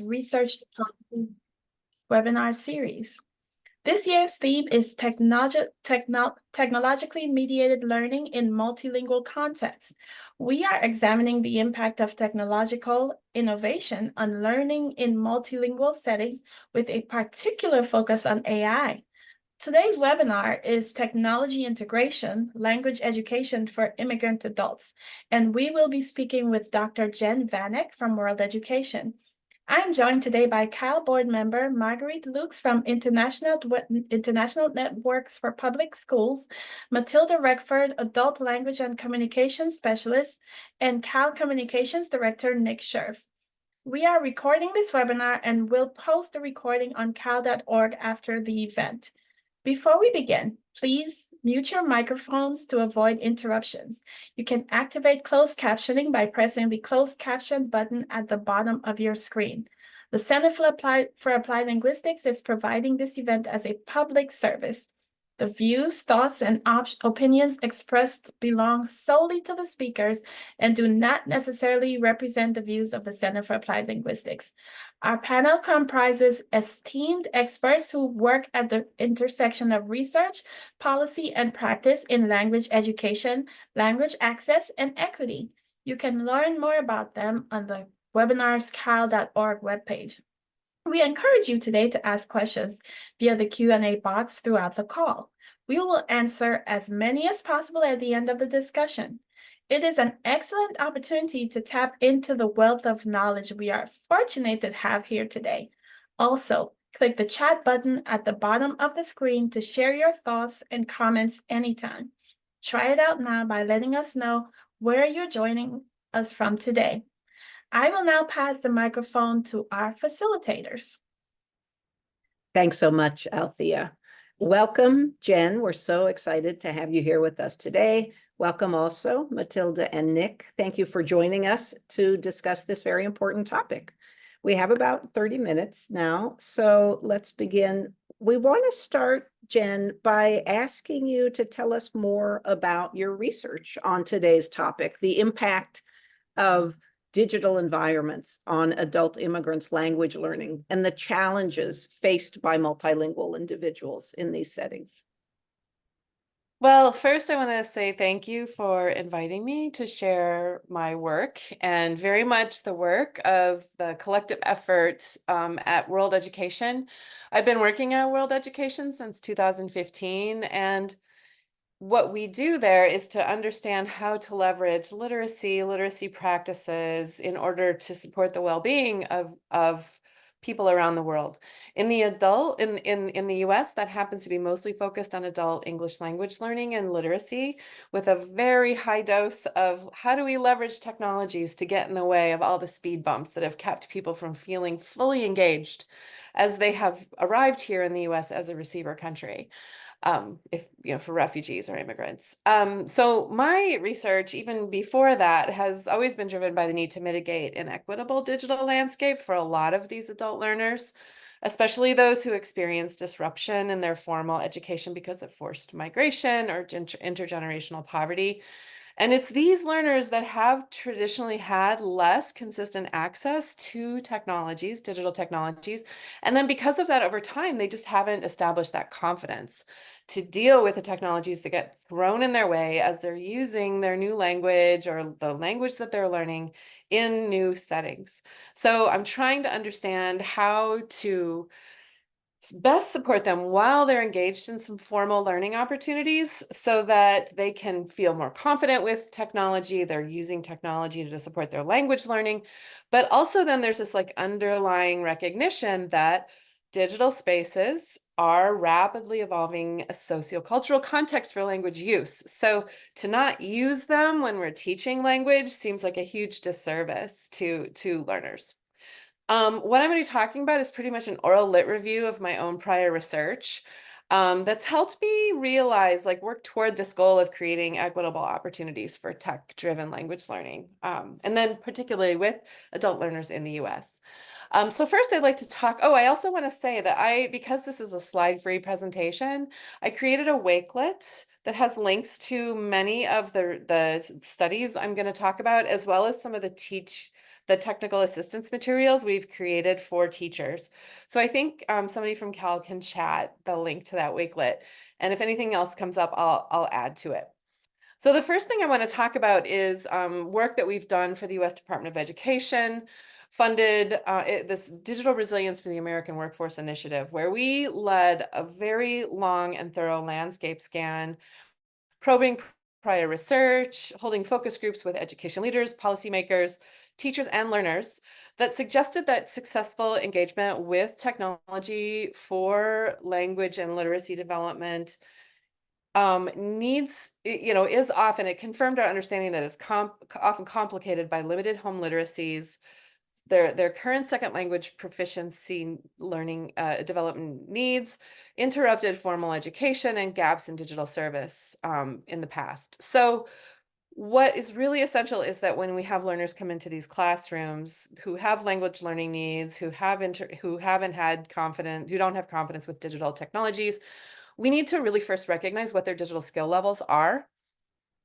Research webinar series. This year's theme is technologically mediated learning in multilingual contexts. We are examining the impact of technological innovation on learning in multilingual settings with a particular focus on AI. Today's webinar is Technology Integration, Language Education for Immigrant Adults, and we will be speaking with Dr. Jen Vanek from World Education. I'm joined today by Cal board member Marguerite Lukes from International Networks for Public Schools, Mathilda Reckford, Adult Language and Communication Specialist, and Cal Communications Director Nick Scherf. We are recording this webinar and will post the recording on cal.org after the event. Before we begin, please mute your microphones to avoid interruptions. You can activate closed captioning by pressing the closed caption button at the bottom of your screen. The Center for Applied Linguistics is providing this event as a public service. The views, thoughts, and opinions expressed belong solely to the speakers and do not necessarily represent the views of the Center for Applied Linguistics. Our panel comprises esteemed experts who work at the intersection of research, policy, and practice in language education, language access, and equity. You can learn more about them on the webinarscal.org webpage. We encourage you today to ask questions via the Q&A box throughout the call. We will answer as many as possible at the end of the discussion. It is an excellent opportunity to tap into the wealth of knowledge we are fortunate to have here today. Also, click the chat button at the bottom of the screen to share your thoughts and comments anytime. Try it out now by letting us know where you're joining us from today. I will now pass the microphone to our facilitators. Thanks so much, Althea. Welcome, Jen. We're so excited to have you here with us today. Welcome also, Mathilda and Nick. Thank you for joining us to discuss this very important topic. We have about 30 minutes now, so let's begin. We want to start, Jen, by asking you to tell us more about your research on today's topic, the impact of digital environments on adult immigrants' language learning and the challenges faced by multilingual individuals in these settings. Well, first, I want to say thank you for inviting me to share my work and very much the work of the collective effort at World Education. I've been working at World Education since 2015, and what we do there is to understand how to leverage literacy practices in order to support the well-being of people around the world. In the US, that happens to be mostly focused on adult English language learning and literacy, with a very high dose of how do we leverage technologies to get in the way of all the speed bumps that have kept people from feeling fully engaged as they have arrived here in the US as a receiver country. For refugees or immigrants. So my research, even before that, has always been driven by the need to mitigate an equitable digital landscape for a lot of these adult learners, especially those who experience disruption in their formal education because of forced migration or intergenerational poverty. And it's these learners that have traditionally had less consistent access to technologies, digital technologies. And then because of that, over time, they just haven't established that confidence to deal with the technologies that get thrown in their way as they're using their new language or the language that they're learning in new settings. So I'm trying to understand how to best support them while they're engaged in some formal learning opportunities so that they can feel more confident with technology. They're using technology to support their language learning, but also then there's this underlying recognition that digital spaces are rapidly evolving a sociocultural context for language use. So to not use them when we're teaching language seems like a huge disservice to learners. What I'm going to be talking about is pretty much an oral lit review of my own prior research that's helped me realize, work toward this goal of creating equitable opportunities for tech-driven language learning, and then particularly with adult learners in the US. So first I'd like to talk, I also want to say that because this is a slide-free presentation, I created a Wakelet that has links to many of the studies I'm going to talk about, as well as some of the the technical assistance materials we've created for teachers. So I think somebody from Cal can chat the link to that Wakelet. And if anything else comes up, I'll add to it. So the first thing I want to talk about is work that we've done for the U.S. Department of Education, funded this Digital Resilience for the American Workforce Initiative, where we led a very long and thorough landscape scan, probing prior research, holding focus groups with education leaders, policymakers, teachers, and learners that suggested that successful engagement with technology for language and literacy development is often, it confirmed our understanding that it's often complicated by limited home literacies, their current second language proficiency learning development needs, interrupted formal education, and gaps in digital service in the past. So what is really essential is that when we have learners come into these classrooms who have language learning needs, who don't have confidence with digital technologies, we need to really first recognize what their digital skill levels are.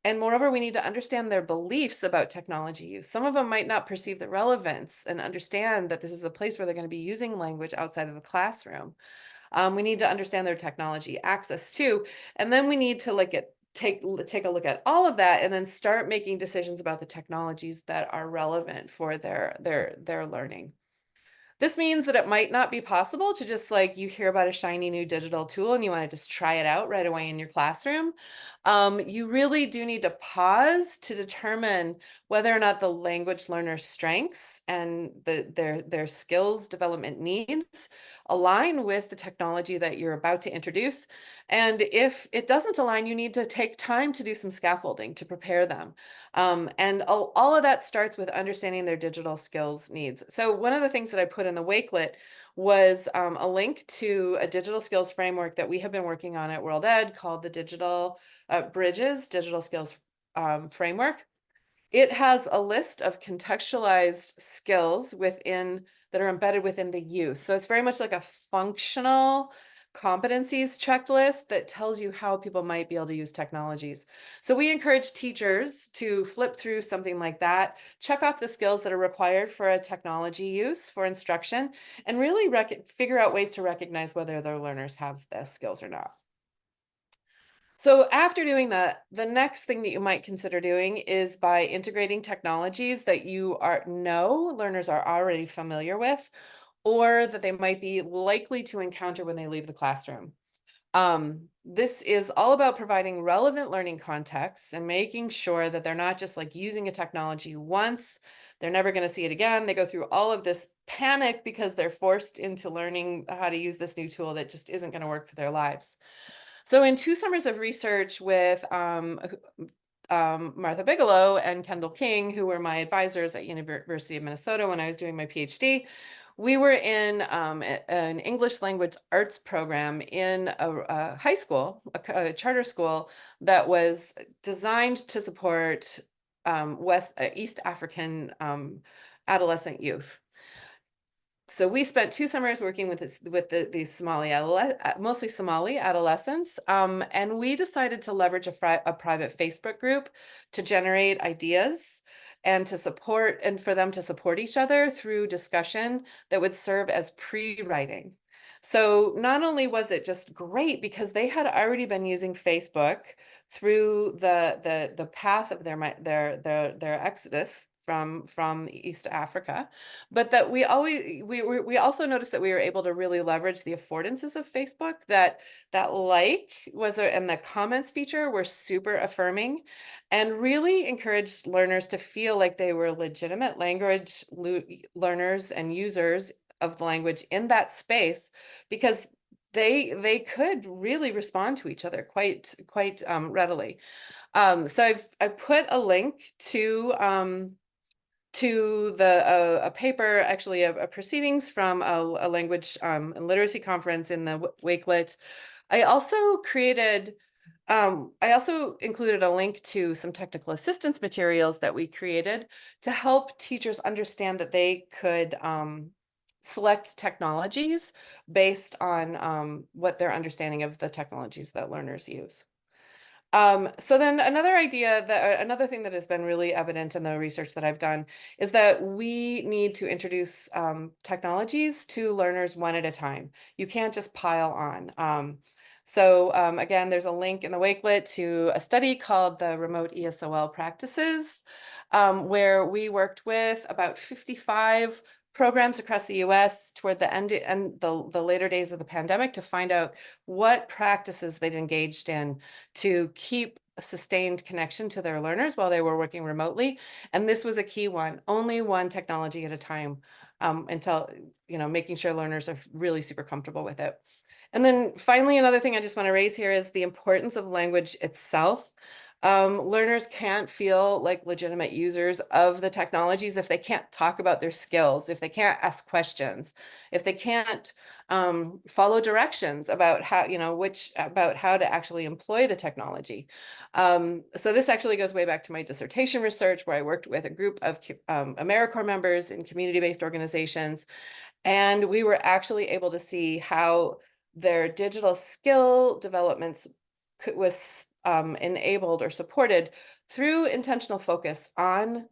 And moreover, we need to understand their beliefs about technology use. Some of them might not perceive the relevance and understand that this is a place where they're going to be using language outside of the classroom. We need to understand their technology access too. And then we need to take a look at all of that and then start making decisions about the technologies that are relevant for their learning. This means that it might not be possible to just you hear about a shiny new digital tool and you want to just try it out right away in your classroom. You really do need to pause to determine whether or not the language learner's strengths and their skills development needs align with the technology that you're about to introduce. And if it doesn't align, you need to take time to do some scaffolding to prepare them. And all of that starts with understanding their digital skills needs. So one of the things that I put in the Wakelet was a link to a digital skills framework that we have been working on at World Ed called the Digital Bridges Digital Skills Framework. It has a list of contextualized skills that are embedded within the use. So it's very much like a functional competencies checklist that tells you how people might be able to use technologies. So we encourage teachers to flip through something like that, check off the skills that are required for a technology use for instruction, and really figure out ways to recognize whether their learners have the skills or not. So after doing that, the next thing that you might consider doing is by integrating technologies that learners are already familiar with, or that they might be likely to encounter when they leave the classroom. This is all about providing relevant learning contexts and making sure that they're not just using a technology once, they're never going to see it again. They go through all of this panic because they're forced into learning how to use this new tool that just isn't going to work for their lives. So in 2 summers of research with Martha Bigelow and Kendall King, who were my advisors at University of Minnesota when I was doing my PhD, we were in an English language arts program in a high school, a charter school that was designed to support East African adolescent youth. So we spent 2 summers working with these mostly Somali adolescents, and we decided to leverage a private Facebook group to generate ideas and for them to support each other through discussion that would serve as pre-writing. So not only was it just great because they had already been using Facebook through the path of their exodus from East Africa, but that we also noticed that we were able to really leverage the affordances of Facebook, that and the comments feature were super affirming and really encouraged learners to feel like they were legitimate language learners and users of the language in that space, because they could really respond to each other quite readily. So I've put a link to a paper, actually a proceedings from a language and literacy conference in the Wakelet. I also included a link to some technical assistance materials that we created to help teachers understand that they could select technologies based on what their understanding of the technologies that learners use. So then another thing that has been really evident in the research that I've done is that we need to introduce technologies to learners one at a time. You can't just pile on. Again, there's a link in the Wakelet to a study called the Remote ESOL Practices, where we worked with about 55 programs across the US toward the end and the later days of the pandemic to find out what practices they'd engaged in to keep a sustained connection to their learners while they were working remotely. And this was a key one, only one technology at a time, until, making sure learners are really super comfortable with it. And then finally, another thing I just want to raise here is the importance of language itself. Learners can't feel like legitimate users of the technologies if they can't talk about their skills, if they can't ask questions, if they can't follow directions about how, about how to actually employ the technology. So this actually goes way back to my dissertation research, where I worked with a group of AmeriCorps members in community-based organizations, and we were actually able to see how their digital skill developments was enabled or supported through intentional focus on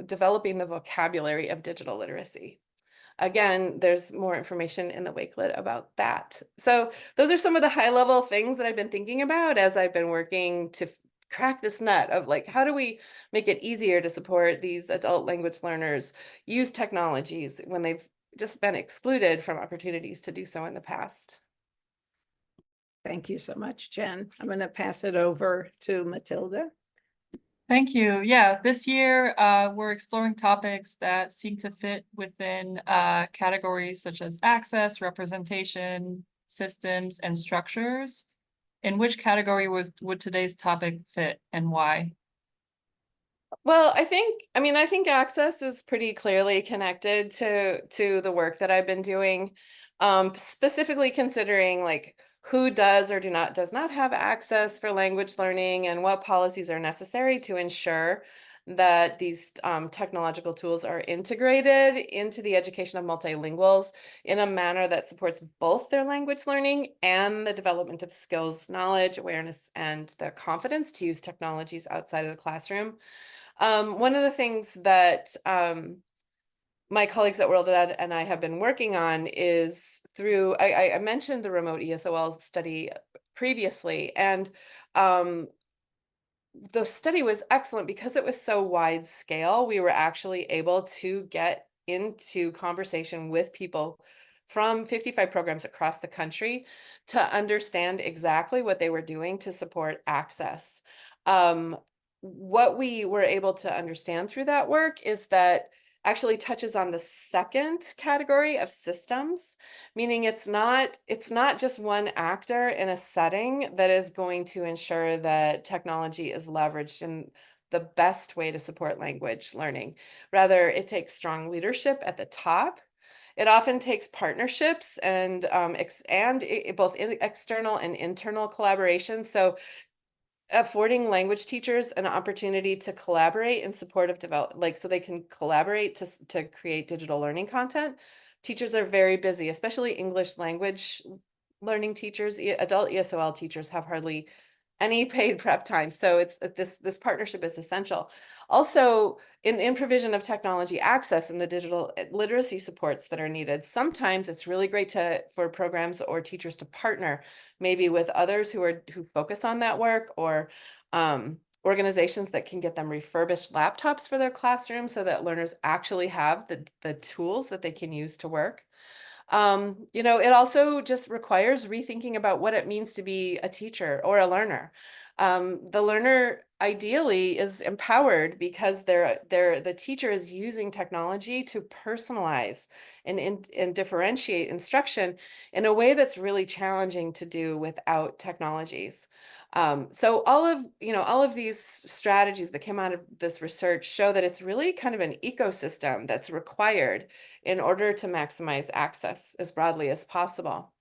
developing the vocabulary of digital literacy. Again, there's more information in the Wakelet about that. So those are some of the high-level things that I've been thinking about as I've been working to crack this nut of like, how do we make it easier to support these adult language learners use technologies when they've just been excluded from opportunities to do so in the past. Thank you so much, Jen. I'm going to pass it over to Mathilda. Thank you. Yeah, this year we're exploring topics that seek to fit within categories such as access, representation, systems, and structures. In which category would today's topic fit and why? Well, I think access is pretty clearly connected to the work that I've been doing, specifically considering like who does or does not have access for language learning and what policies are necessary to ensure that these technological tools are integrated into the education of multilinguals in a manner that supports both their language learning and the development of skills, knowledge, awareness, and the confidence to use technologies outside of the classroom. One of the things that my colleagues at WorldEd and I have been working on is through, I mentioned the remote ESOL study previously, and the study was excellent because it was so wide scale. We were actually able to get into conversation with people from 55 programs across the country to understand exactly what they were doing to support access. What we were able to understand through that work is that actually touches on the second category of systems, meaning it's not just one actor in a setting that is going to ensure that technology is leveraged in the best way to support language learning. Rather, it takes strong leadership at the top. It often takes partnerships and both external and internal collaboration. So affording language teachers an opportunity to collaborate in support of so they can collaborate to create digital learning content. Teachers are very busy, especially English language learning teachers. Adult ESOL teachers have hardly any paid prep time. So this partnership is essential. Also, in provision of technology access and the digital literacy supports that are needed, sometimes it's really great for programs or teachers to partner maybe with others who focus on that work, or organizations that can get them refurbished laptops for their classroom so that learners actually have the tools that they can use to work. It also just requires rethinking about what it means to be a teacher or a learner. The learner ideally is empowered because the teacher is using technology to personalize and differentiate instruction in a way that's really challenging to do without technologies. So all of these strategies that came out of this research show that it's really kind of an ecosystem that's required in order to maximize access as broadly as possible.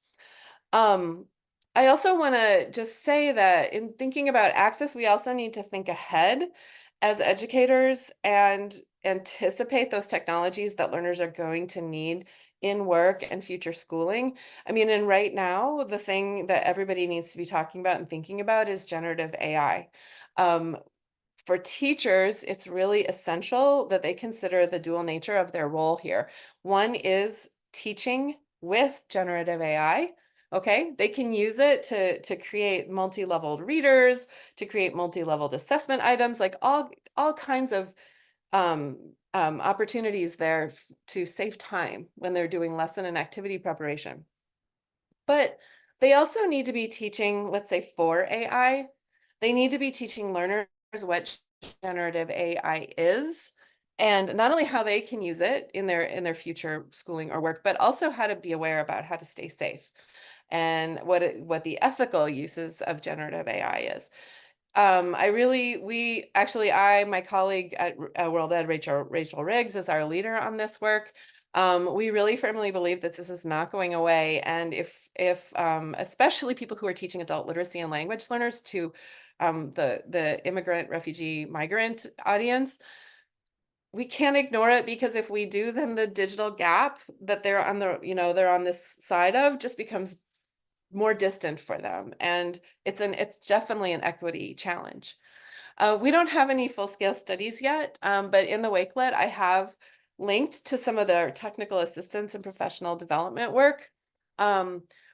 I also want to just say that in thinking about access, we also need to think ahead as educators and anticipate those technologies that learners are going to need in work and future schooling. I mean, and right now, the thing that everybody needs to be talking about and thinking about is generative AI. For teachers, it's really essential that they consider the dual nature of their role here. One is teaching with generative AI. Okay, they can use it to create multi-leveled readers, to create multi-leveled assessment items, like all kinds of opportunities there to save time when they're doing lesson and activity preparation. But they also need to be teaching, let's say for AI, they need to be teaching learners what generative AI is, and not only how they can use it in their future schooling or work, but also how to be aware about how to stay safe and what the ethical uses of generative AI is. My colleague at World Ed, Rachel Riggs, is our leader on this work. We really firmly believe that this is not going away. And if especially people who are teaching adult literacy and language learners to the immigrant, refugee, migrant audience, we can't ignore it, because if we do, then the digital gap that they're on this side of just becomes more distant for them. And it's definitely an equity challenge. We don't have any full-scale studies yet, but in the Wakelet, I have linked to some of the technical assistance and professional development work.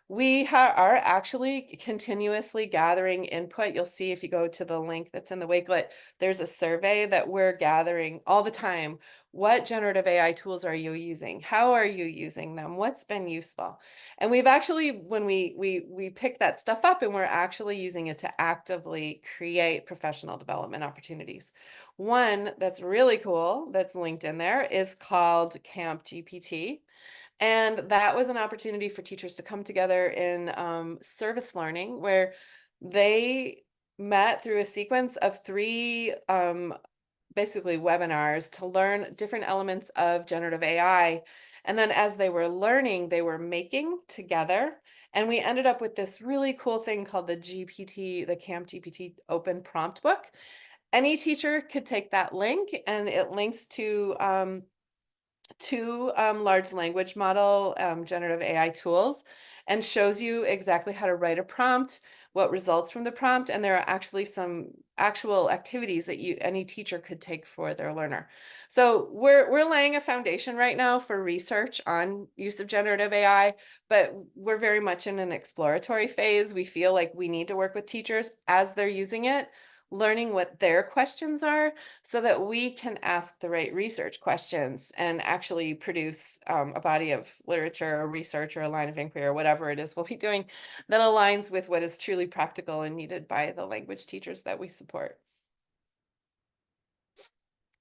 We are actually continuously gathering input. You'll see if you go to the link that's in the Wakelet, there's a survey that we're gathering all the time. What generative AI tools are you using? How are you using them? What's been useful? And we've actually, when we pick that stuff up, and we're actually using it to actively create professional development opportunities. One that's really cool that's linked in there is called Camp GPT. And that was an opportunity for teachers to come together in service learning, where they met through a sequence of 3 basically webinars to learn different elements of generative AI. And then as they were learning, they were making together. And we ended up with this really cool thing called the Camp GPT Open Prompt Book. Any teacher could take that link, and it links to 2 large language model generative AI tools, and shows you exactly how to write a prompt, what results from the prompt, and there are actually some actual activities that any teacher could take for their learner. So we're laying a foundation right now for research on use of generative AI, but we're very much in an exploratory phase. We feel like we need to work with teachers as they're using it, learning what their questions are, so that we can ask the right research questions and actually produce a body of literature or research or a line of inquiry or whatever it is we'll be doing that aligns with what is truly practical and needed by the language teachers that we support.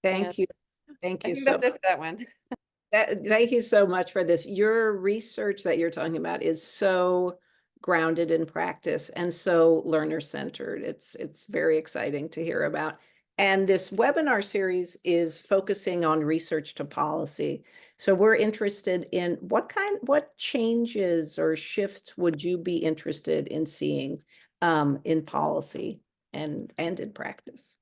Thank you. Thank I you think so that's it for that one. Thank you so much for this. Your research that you're talking about is so grounded in practice and so learner-centered. It's very exciting to hear about. And this webinar series is focusing on research to policy. So we're interested in what changes or shifts would you be interested in seeing in policy and in practice?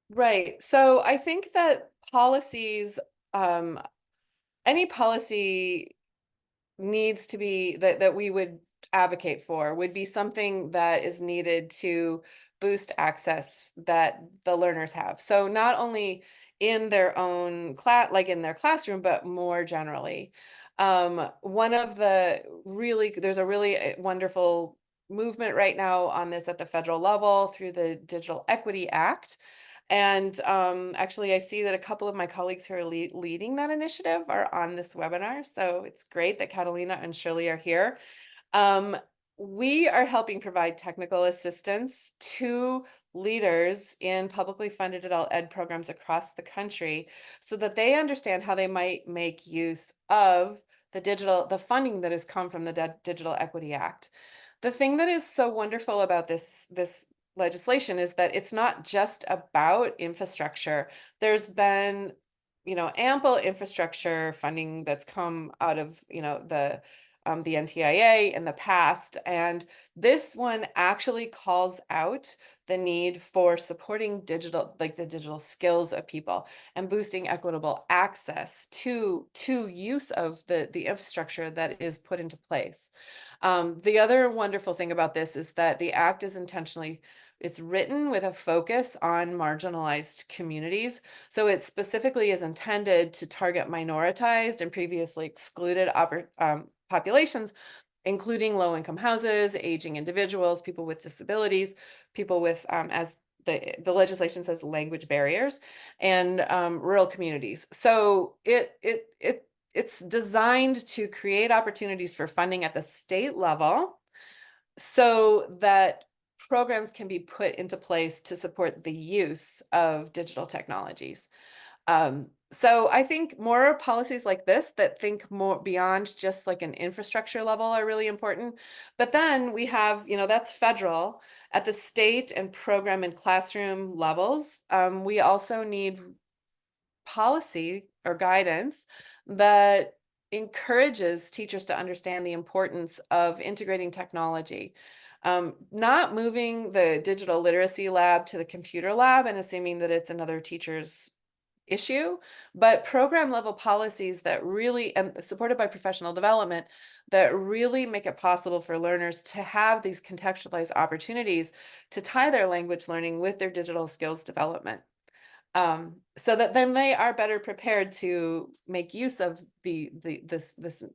Right. So I think that policies, any policy needs to be that we would advocate for would be something that is needed to boost access that the learners have. So not only in their own class, like in their classroom, but more generally. There's a really wonderful movement right now on this at the federal level through the Digital Equity Act. And actually, I see that a couple of my colleagues who are leading that initiative are on this webinar. So it's great that Catalina and Shirley are here. We are helping provide technical assistance to leaders in publicly funded adult ed programs across the country, so that they understand how they might make use of the funding that has come from the Digital Equity Act. The thing that is so wonderful about this legislation is that it's not just about infrastructure. There's been, ample infrastructure funding that's come out of, the the NTIA in the past. And this one actually calls out the need for supporting digital, like the digital skills of people and boosting equitable access to use of the infrastructure that is put into place. The other wonderful thing about this is that the Act is it's written with a focus on marginalized communities. So it specifically is intended to target minoritized and previously excluded populations, including low-income houses, aging individuals, people with disabilities, people with, as the legislation says, language barriers, and rural communities. So it's designed to create opportunities for funding at the state level so that programs can be put into place to support the use of digital technologies. So I think more policies like this that think more beyond just like an infrastructure level are really important. But then we have, that's federal. At the state and program and classroom levels, we also need policy or guidance that encourages teachers to understand the importance of integrating technology. Not moving the digital literacy lab to the computer lab and assuming that it's another teacher's issue, but program level policies that really, and supported by professional development, that really make it possible for learners to have these contextualized opportunities to tie their language learning with their digital skills development. So that then they are better prepared to make use of the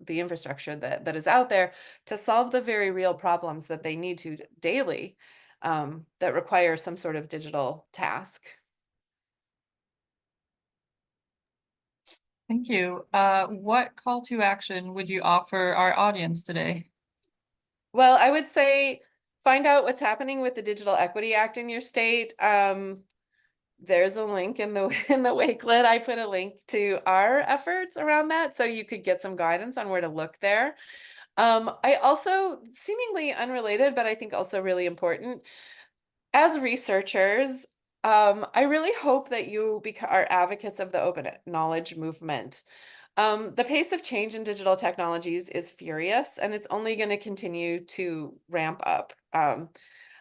infrastructure that is out there to solve the very real problems that they need to daily, that require some sort of digital task. Thank you. What call to action would you offer our audience today? Well, I would say find out what's happening with the Digital Equity Act in your state. There's a link in the Wakelet. I put a link to our efforts around that, so you could get some guidance on where to look there. I also, seemingly unrelated, but I think also really important, as researchers, I really hope that you are advocates of the open knowledge movement. The pace of change in digital technologies is furious, and it's only going to continue to ramp up.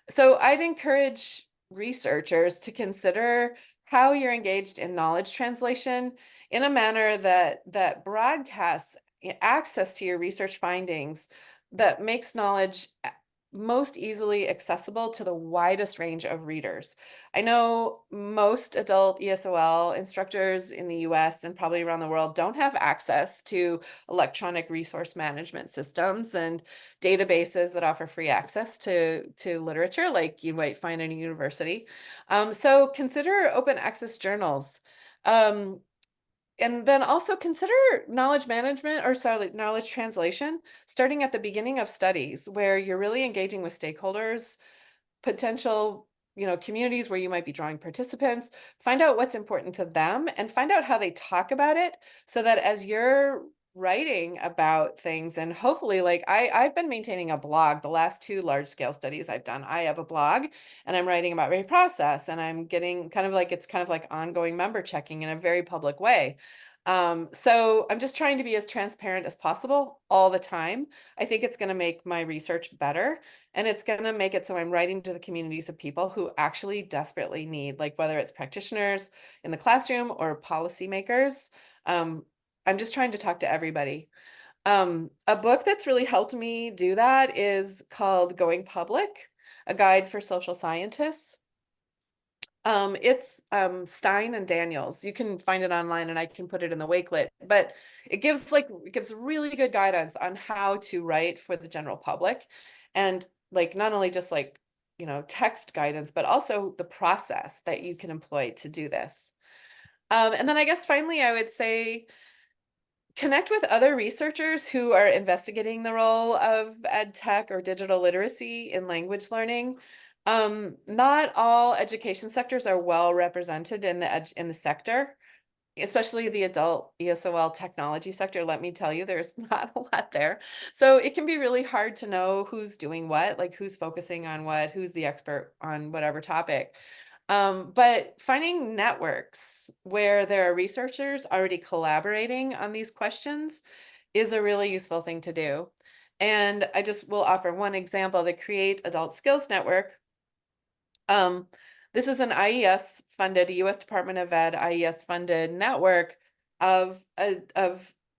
So I'd encourage researchers to consider how you're engaged in knowledge translation in a manner that broadcasts access to your research findings, that makes knowledge most easily accessible to the widest range of readers. I know most adult ESOL instructors in the US and probably around the world don't have access to electronic resource management systems and databases that offer free access to literature like you might find in a university. So consider open access journals. And then also consider knowledge management, or sorry, knowledge translation, starting at the beginning of studies where you're really engaging with stakeholders, potential, communities where you might be drawing participants, find out what's important to them and find out how they talk about it so that as you're writing about things, and hopefully, like I've been maintaining a blog. The last 2 large scale studies I've done, I have a blog and I'm writing about every process, and I'm getting it's kind of like ongoing member checking in a very public way. So I'm just trying to be as transparent as possible all the time. I think it's going to make my research better, and it's going to make it so I'm writing to the communities of people who actually desperately need, like whether it's practitioners in the classroom or policymakers. I'm just trying to talk to everybody. A book that's really helped me do that is called Going Public, A Guide for Social Scientists. It's Stein and Daniels. You can find it online and I can put it in the Wakelet, but it gives really good guidance on how to write for the general public, and like not only just like, text guidance, but also the process that you can employ to do this. And then I guess finally, I would say connect with other researchers who are investigating the role of ed tech or digital literacy in language learning. Not all education sectors are well represented in the sector, especially the adult ESOL technology sector. Let me tell you, there's not a lot there. So it can be really hard to know who's doing what, like who's focusing on what, who's the expert on whatever topic. But finding networks where there are researchers already collaborating on these questions is a really useful thing to do. And I just will offer one example, the Create Adult Skills Network. This is an IES funded, a US Department of Ed IES funded network of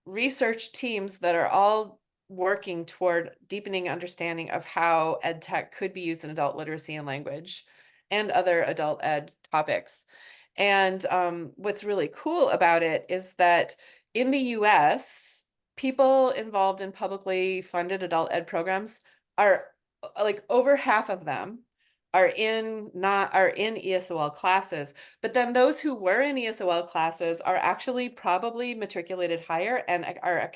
research teams that are all working toward deepening understanding of how ed tech could be used in adult literacy and language and other adult ed topics. And what's really cool about it is that in the US, people involved in publicly funded adult ed programs are like over half of them are in ESOL classes, but then those who were in ESOL classes are actually probably matriculated higher and are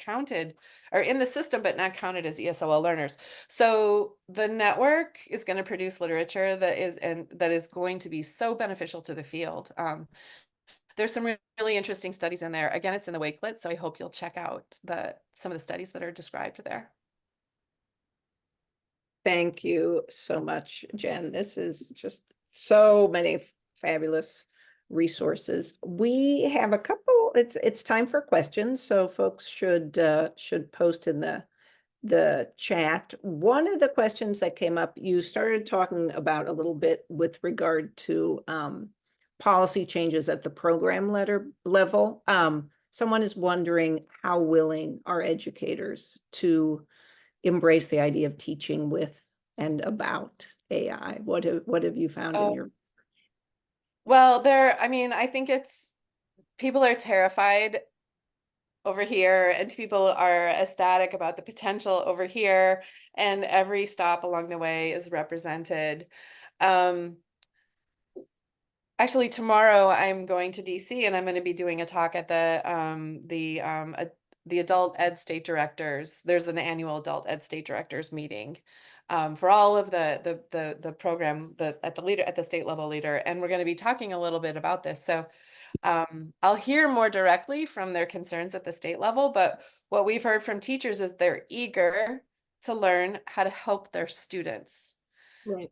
in the system but not counted as ESOL learners. So the network is going to produce literature that is going to be so beneficial to the field. There's some really interesting studies in there. Again, it's in the Wakelet, so I hope you'll check out some of the studies that are described there. Thank you so much, Jen. This is just so many fabulous resources. We have a couple, it's time for questions, so folks should post in the chat. One of the questions that came up, you started talking about a little bit with regard to policy changes at the program level. Someone is wondering how willing are educators to embrace the idea of teaching with and about AI? What have you found in your? Well, I think people are terrified over here and people are ecstatic about the potential over here, and every stop along the way is represented. Actually, tomorrow I'm going to DC and I'm going to be doing a talk at the adult ed state directors. There's an annual adult ed state directors meeting for all of the program at the state level leader, and we're going to be talking a little bit about this. So I'll hear more directly from their concerns at the state level, but what we've heard from teachers is they're eager to learn how to help their students. Right.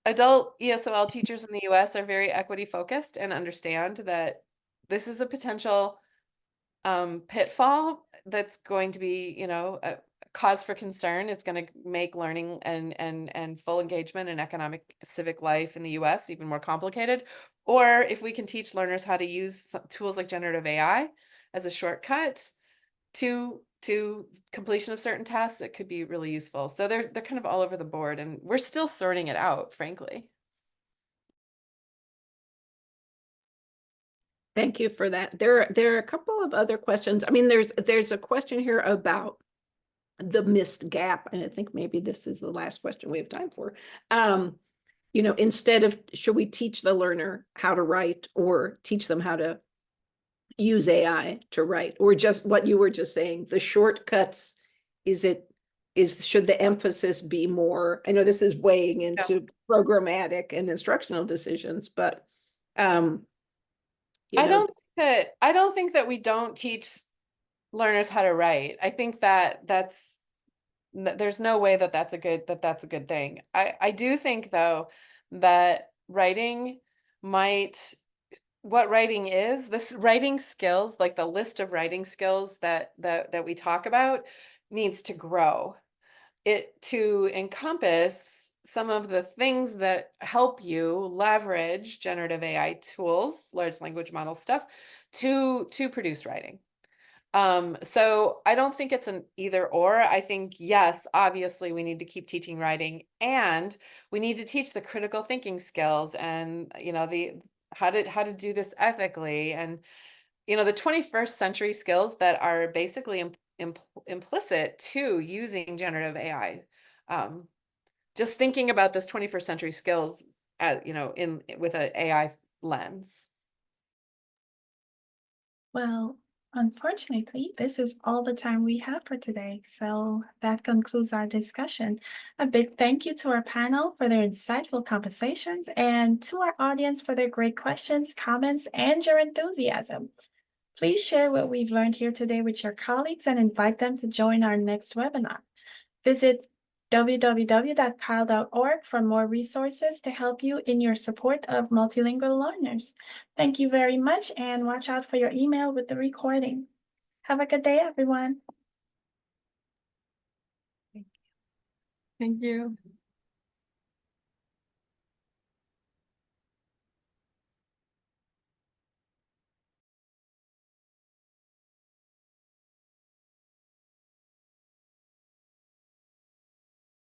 Adult ESOL teachers in the US are very equity focused and understand that this is a potential pitfall that's going to be, a cause for concern. It's going to make learning and full engagement in economic civic life in the US even more complicated. Or if we can teach learners how to use tools like generative AI as a shortcut to completion of certain tasks, it could be really useful. So they're kind of all over the board, and we're still sorting it out, frankly. Thank you for that. There are a couple of other questions. I mean, there's a question here about the missed gap, and I think maybe this is the last question we have time for. Instead of, should we teach the learner how to write or teach them how to use AI to write, or just what you were just saying, the shortcuts? Should the emphasis be more? I know this is weighing into programmatic and instructional decisions, but I don't think that we don't teach learners how to write. I think that there's no way that that's a good thing. I do think though that what writing is, this writing skills, like the list of writing skills that we talk about, needs to grow. It to encompass some of the things that help you leverage generative AI tools, large language model stuff, to produce writing. So I don't think it's an either or. I think, yes, obviously we need to keep teaching writing, and we need to teach the critical thinking skills and, how to do this ethically, and, the 21st century skills that are basically implicit to using generative AI. Just thinking about those 21st century skills with an AI lens. Well, unfortunately, this is all the time we have for today. So that concludes our discussion. A big thank you to our panel for their insightful conversations, and to our audience for their great questions, comments, and your enthusiasm. Please share what we've learned here today with your colleagues and invite them to join our next webinar. Visit www.kyle.org for more resources to help you in your support of multilingual learners. Thank you very much, and watch out for your email with the recording. Have a good day, everyone. Thank you.